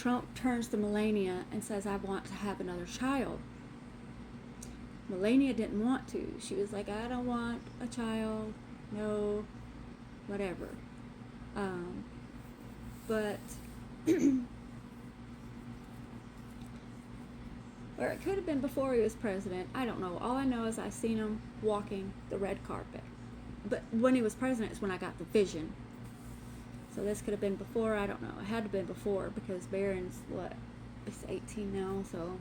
Trump turns to Melania and says, I want to have another child. Melania didn't want to. She was like, I don't want a child. No, whatever. But, or it could have been before he was president. I don't know. All I know is I seen him walking the red carpet. But when he was president is when I got the vision. So this could have been before. I don't know. It had to have been before because Barron's, he's 18 now, so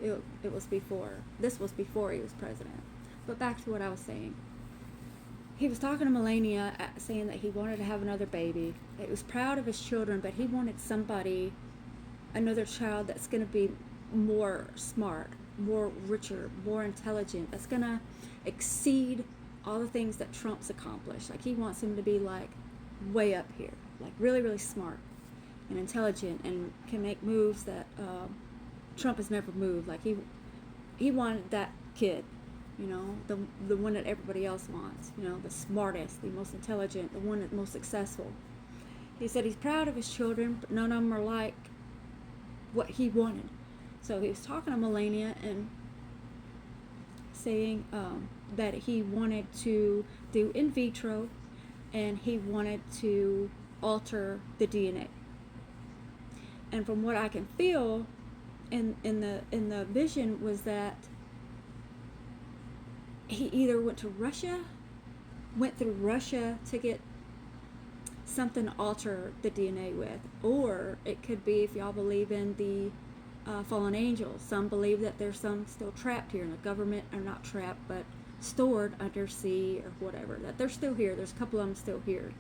it was before. This was before he was president. But back to what I was saying. He was talking to Melania, saying that he wanted to have another baby. He was proud of his children, but he wanted somebody, another child that's going to be more smart, more richer, more intelligent, that's going to exceed all the things that Trump's accomplished. Like, he wants him to be, like, way up here, like really, really smart and intelligent and can make moves that Trump has never moved. Like, he wanted that kid, you know, the one that everybody else wants, you know, the smartest, the most intelligent, the one that's most successful. He said he's proud of his children, but none of them are like what he wanted. So he was talking to Melania and saying that he wanted to do in vitro and he wanted to alter the DNA. And from what I can feel in the vision was that he either went through Russia to get something to alter the DNA with, or it could be, if y'all believe in the fallen angels, some believe that there's some still trapped here in the government, or not trapped, but stored under sea or whatever, that they're still here. There's a couple of them still here,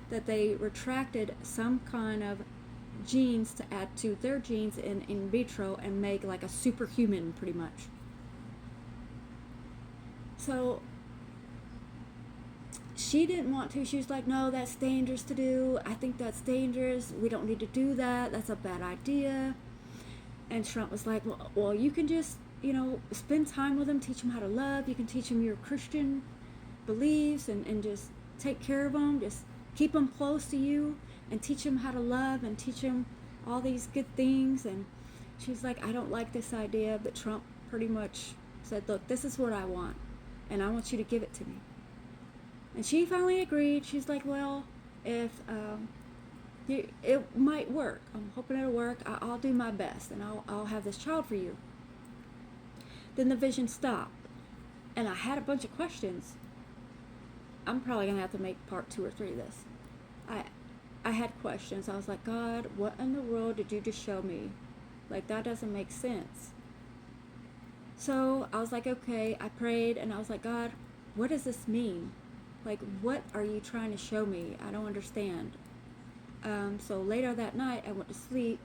that they retracted some kind of genes to add to their genes in vitro and make like a superhuman, pretty much. So she didn't want to. She was like, no, that's dangerous to do. I think that's dangerous. We don't need to do that. That's a bad idea. And Trump was like, well, you can just, you know, spend time with them, teach them how to love. You can teach them your Christian beliefs and just take care of them. Just keep them close to you and teach them how to love and teach them all these good things. And she was like, I don't like this idea. But Trump pretty much said, look, this is what I want, and I want you to give it to me. And she finally agreed. She's like, well, if it might work. I'm hoping it'll work. I'll do my best, and I'll have this child for you. Then the vision stopped, and I had a bunch of questions. I'm probably going to have to make part 2 or 3 of this. I had questions. I was like, God, what in the world did you just show me? Like, that doesn't make sense. So I was like, okay, I prayed, and I was like, God, what does this mean? Like, what are you trying to show me? I don't understand. So later that night, I went to sleep,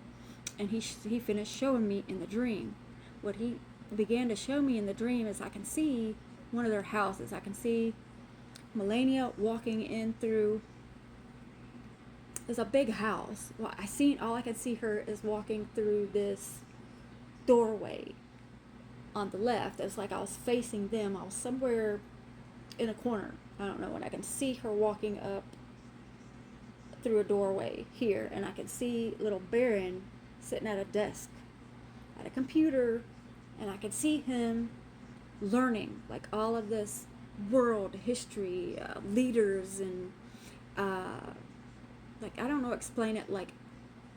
and he finished showing me in the dream. What he began to show me in the dream is I can see one of their houses. I can see Melania walking in through. There's a big house. Well, all I can see her is walking through this doorway on the left. It's like I was facing them. I was somewhere in a corner. I don't know. And I can see her walking up through a doorway here, and I can see little Barron sitting at a desk at a computer, and I can see him learning like all of this world history, leaders, and like, I don't know, explain it, like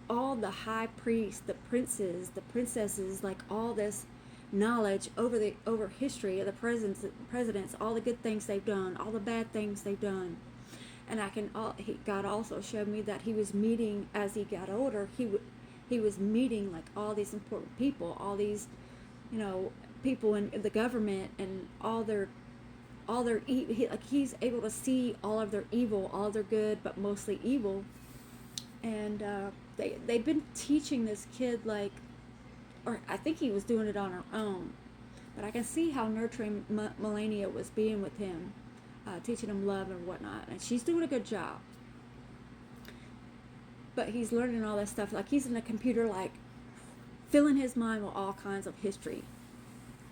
all the high priests, the princes, the princesses, like all this knowledge over history of the presidents, all the good things they've done, all the bad things they've done. And God also showed me that he was meeting, as he got older, he was meeting like all these important people, all these, you know, people in the government, and all their he's able to see all of their evil, all of their good, but mostly evil. And they've been teaching this kid, like, or I think he was doing it on her own, but I can see how nurturing Melania was being with him, teaching him love and whatnot, and she's doing a good job. But he's learning all that stuff, like he's in a computer, like filling his mind with all kinds of history,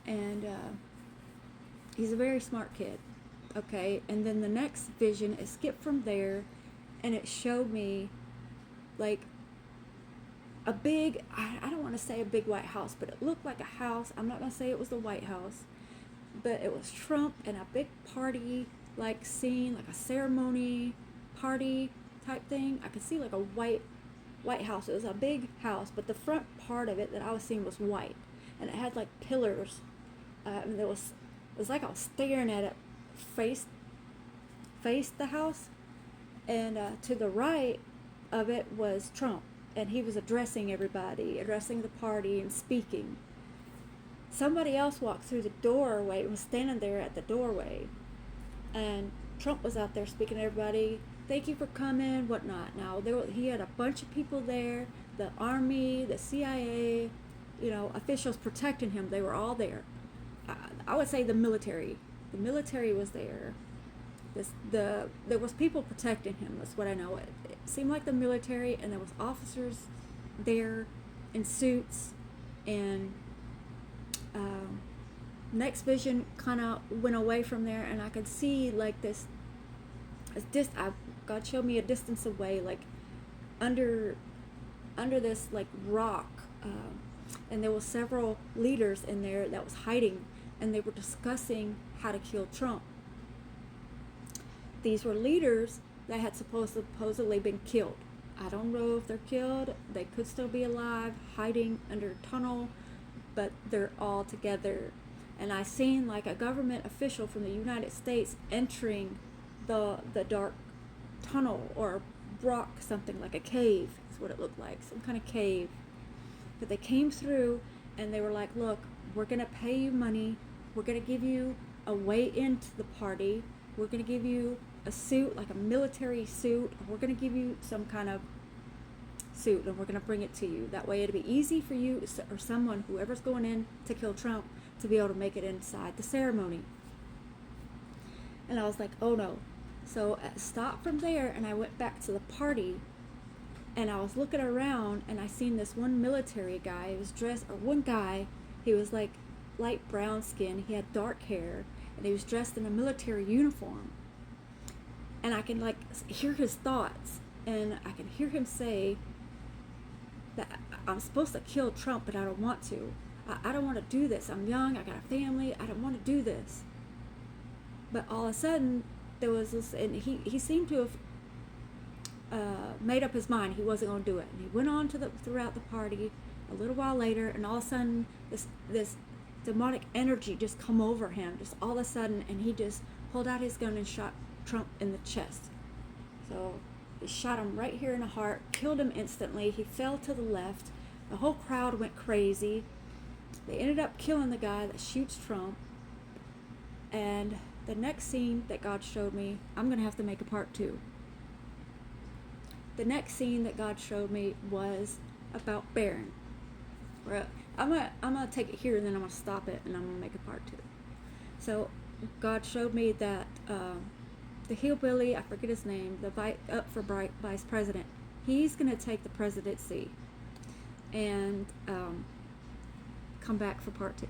and he's a very smart kid. Okay, and then the next vision, it skipped from there, and it showed me like a big, I don't want to say a big white house, but it looked like a house. I'm not going to say it was the White House, but it was Trump and a big party like scene, like a ceremony party type thing. I could see like a White House. It was a big house, but the front part of it that I was seeing was white, and it had like pillars. And it was like I was staring at it, faced the house, and to the right of it was Trump, and he was addressing everybody, addressing the party and speaking. Somebody else walked through the doorway and was standing there at the doorway, and Trump was out there speaking to everybody. Thank you for coming, whatnot. Now he had a bunch of people there, the Army, the CIA, officials protecting him. They were all there. I would say the military. The military was there. There was people protecting him. That's what I know. It seemed like the military, and there was officers there in suits. And next vision kind of went away from there, and I could see like this. God showed me a distance away, like under this like rock, and there were several leaders in there that was hiding, and they were discussing how to kill Trump. These were leaders that had supposedly been killed. I don't know if they're killed. They could still be alive, hiding under a tunnel, but they're all together. And I seen like a government official from the United States entering the dark tunnel or rock, something like a cave is what it looked like, some kind of cave. But they came through, and they were like, look, we're going to pay you money. We're going to give you a way into the party. We're going to give you a suit, like a military suit. We're going to give you some kind of suit, and we're going to bring it to you. That way it'll be easy for you or someone, whoever's going in to kill Trump, to be able to make it inside the ceremony. And I was like, oh no. So I stopped from there, and I went back to the party, and I was looking around, and I seen this one military guy. He was dressed, or one guy, he was like light brown skin, he had dark hair, and he was dressed in a military uniform. And I can like hear his thoughts, and I can hear him say that I'm supposed to kill Trump, but I don't want to. I don't want to do this. I'm young, I got a family, I don't want to do this. But all of a sudden, there was this, and he seemed to have made up his mind he wasn't going to do it. And he went on throughout the party a little while later, and all of a sudden, this demonic energy just come over him, just all of a sudden, and he just pulled out his gun and shot Trump in the chest. So he shot him right here in the heart, killed him instantly. He fell to the left. The whole crowd went crazy. They ended up killing the guy that shoots Trump. And the next scene that God showed me, I'm going to have to make a part 2. The next scene that God showed me was about Barron. I'm gonna take it here, and then I'm gonna stop it, and I'm gonna make a part 2. So God showed me that the hillbilly, I forget his name, up for vice president, he's gonna take the presidency and come back for part 2.